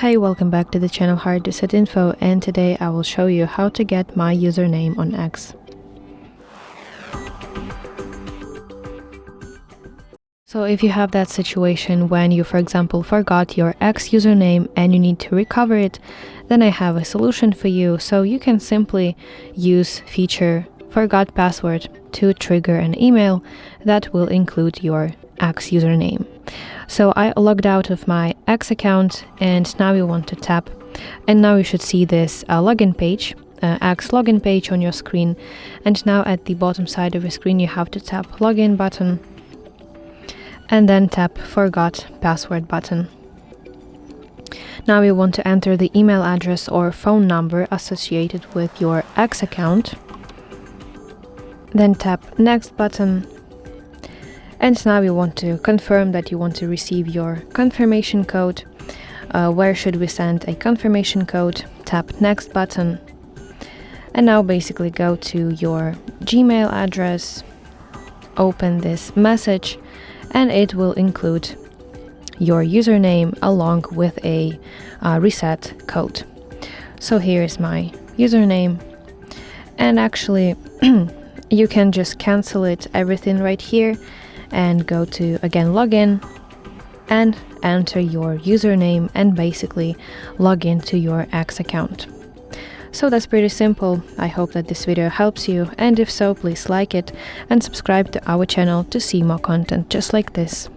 Hey, welcome back to the channel HardReset.Info, and today I will show you how to get my username on X. So if you have that situation when you, for example, forgot your X username and you need to recover it, then I have a solution for you. So you can simply use feature forgot password to trigger an email that will include your X username. So I logged out of my X account and now you want to tap, and now you should see this login page, X login page on your screen. And now at the bottom side of your screen you have to tap login button and then tap forgot password button. Now you want to enter the email address or phone number associated with your X account. Then tap next button. And now you want to confirm that you want to receive your confirmation code. Where should we send a confirmation code? Tap next button. And now basically go to your Gmail address, open this message, and it will include your username along with a reset code. So here is my username, and actually you can just cancel it, everything right here, and go to again login and enter your username and basically log into your X account. So that's pretty simple. I hope that this video helps you, and if so, please like it and subscribe to our channel to see more content just like this.